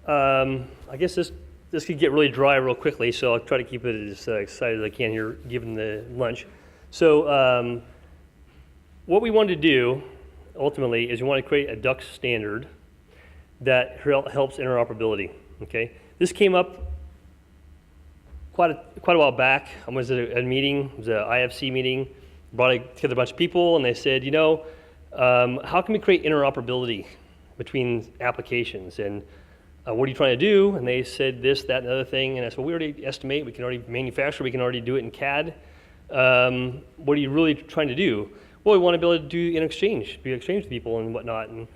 I guess this could get really dry real quickly, so I'll try to keep it as excited as I can here, given the lunch. So what we wanted to do, ultimately, is we want to create a duct standard that helps interoperability, okay? This came up quite a while back. I was at a meeting, it was an IFC meeting, brought together a bunch of people, and they said, you know, how can we create interoperability between applications? And what are you trying to do? And they said this, that, and the other thing. And I said, well, we already estimate, we can already manufacture, we can already do it in CAD. What are you really trying to do? Well, we want to be able to do exchange with people and whatnot. And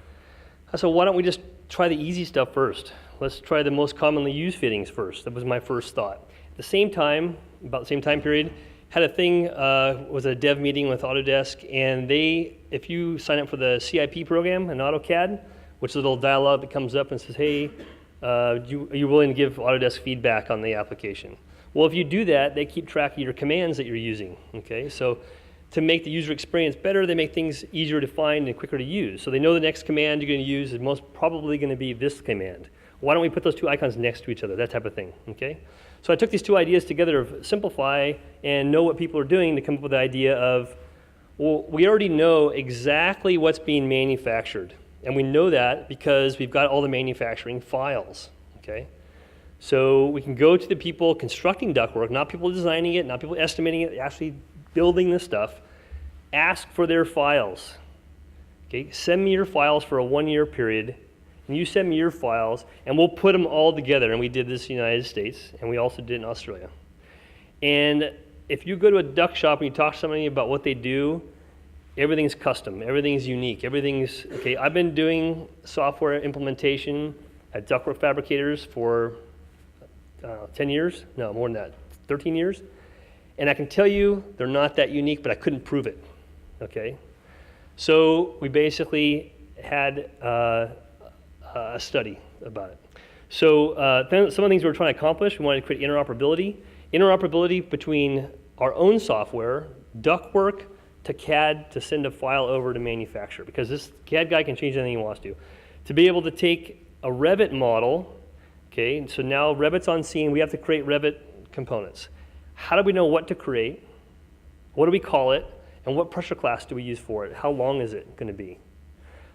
I said, why don't we just try the easy stuff first? Let's try the most commonly used fittings first. That was my first thought. At the same time, about the same time period, had a thing, was a dev meeting with Autodesk, and if you sign up for the CIP program in AutoCAD, which is a little dialogue that comes up and says, hey, are you willing to give Autodesk feedback on the application? Well, if you do that, they keep track of your commands that you're using, okay? So to make the user experience better, they make things easier to find and quicker to use. So they know the next command you're going to use is most probably going to be this command. Why don't we put those two icons next to each other, that type of thing, okay? So I took these two ideas together of simplify and know what people are doing to come up with the idea of, well, we already know exactly what's being manufactured. And we know that because we've got all the manufacturing files, okay? So we can go to the people constructing ductwork, not people designing it, not people estimating it, actually building this stuff, ask for their files, okay? Send me your files for a 1-year period, and you send me your files, and we'll put them all together. And we did this in the United States, and we also did it in Australia. And if you go to a duct shop and you talk to somebody about what they do, everything's custom, everything's unique, everything's, okay, I've been doing software implementation at ductwork fabricators for 10 years, no, more than that, 13 years. And I can tell you they're not that unique, but I couldn't prove it, okay? So we basically had a study about it. So then some of the things we were trying to accomplish, we wanted to create interoperability between our own software, Ductwork, to CAD to send a file over to manufacture, because this CAD guy can change anything he wants to be able to take a Revit model, okay, so now Revit's on scene, we have to create Revit components. How do we know what to create? What do we call it? And what pressure class do we use for it? How long is it going to be?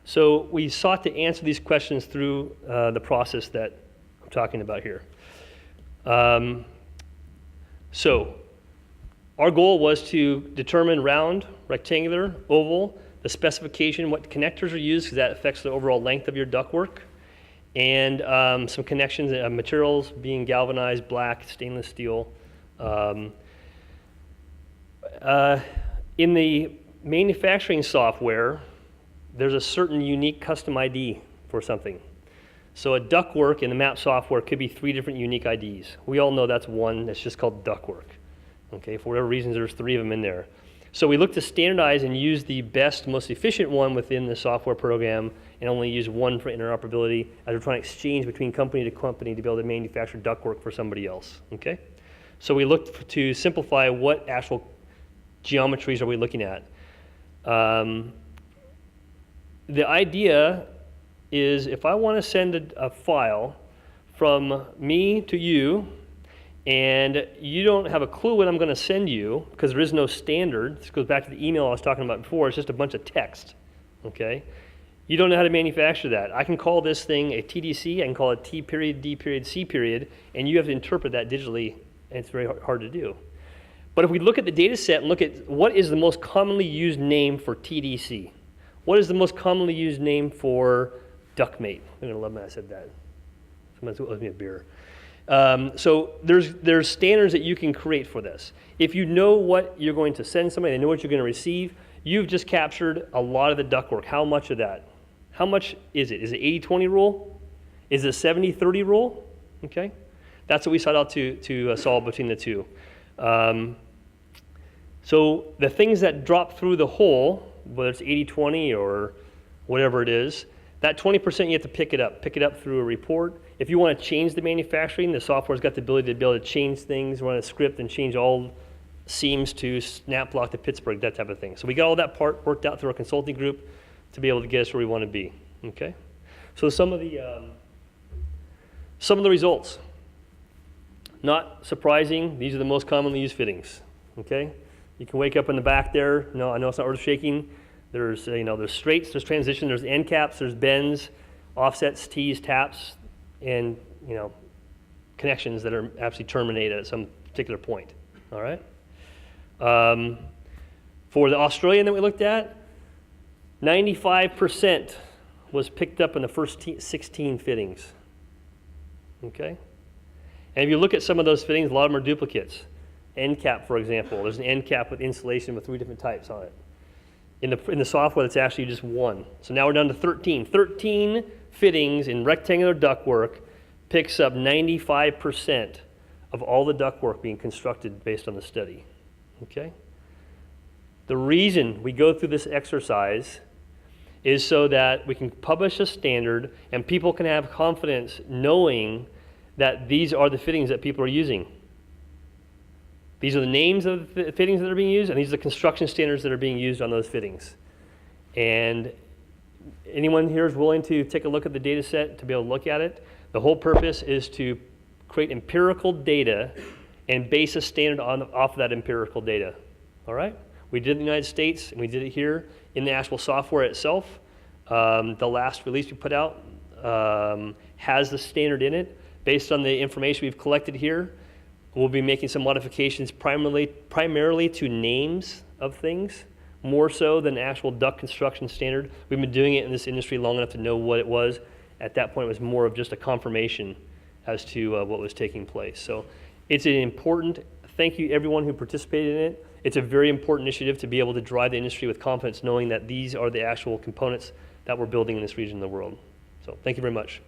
So we sought to answer these questions through the process that I'm talking about here. So our goal was to determine round, rectangular, oval, the specification, what connectors are used, because that affects the overall length of your ductwork, and some connections, materials being galvanized, black, stainless steel. In the manufacturing software, there's a certain unique custom ID for something. So a ductwork in the map software could be 3 different unique IDs. We all know that's one that's just called ductwork. Okay, for whatever reasons, there's 3 of them in there. So we look to standardize and use the best, most efficient one within the software program and only use one for interoperability as we're trying to exchange between company to company to be able to manufacture ductwork for somebody else, okay? So we looked to simplify what actual geometries are we looking at. The idea is if I want to send a file from me to you, and you don't have a clue what I'm going to send you because there is no standard. This goes back to the email I was talking about before. It's just a bunch of text, okay? You don't know how to manufacture that. I can call this thing a TDC. I can call it T period, D period, C period, and you have to interpret that digitally, and it's very hard to do. But if we look at the data set and look at what is the most commonly used name for TDC, what is the most commonly used name for ductmate? I'm going to love when I said that. Someone owes me a beer. So there's standards that you can create for this. If you know what you're going to send somebody, they know what you're going to receive, you've just captured a lot of the ductwork. How much of that? How much is it? Is it 80-20 rule? Is it a 70-30 rule? Okay, that's what we sought out to solve between the two. So the things that drop through the hole, whether it's 80-20 or whatever it is, that 20% you have to pick it up through a report. If you want to change the manufacturing, the software's got the ability to be able to change things, run a script and change all seams to snap block to Pittsburgh, that type of thing. So we got all that part worked out through our consulting group to be able to get us where we want to be, okay? So some of the Some of the results. Not surprising, these are the most commonly used fittings, okay? You can wake up in the back there. No, I know it's not earth shaking. There's, there's straights, there's transition, there's end caps, there's bends, offsets, tees, taps, and, connections that are absolutely terminated at some particular point, all right? For the Australian that we looked at, 95% was picked up in the first 16 fittings, okay? And if you look at some of those fittings, a lot of them are duplicates. End cap, for example, there's an end cap with insulation with 3 different types on it. In the software, it's actually just 1. So now we're down to 13. 13 fittings in rectangular ductwork picks up 95% of all the ductwork being constructed based on the study, okay? The reason we go through this exercise is so that we can publish a standard and people can have confidence knowing that these are the fittings that people are using. These are the names of the fittings that are being used, and these are the construction standards that are being used on those fittings. And anyone here is willing to take a look at the data set to be able to look at it. The whole purpose is to create empirical data and base a standard off of that empirical data. All right? We did it in the United States, and we did it here in the actual software itself. The last release we put out has the standard in it. Based on the information we've collected here, we'll be making some modifications primarily to names of things, more so than the actual duct construction standard. We've been doing it in this industry long enough to know what it was. At that point, it was more of just a confirmation as to what was taking place. So it's an important, thank you everyone who participated in it. It's a very important initiative to be able to drive the industry with confidence, knowing that these are the actual components that we're building in this region of the world. So thank you very much.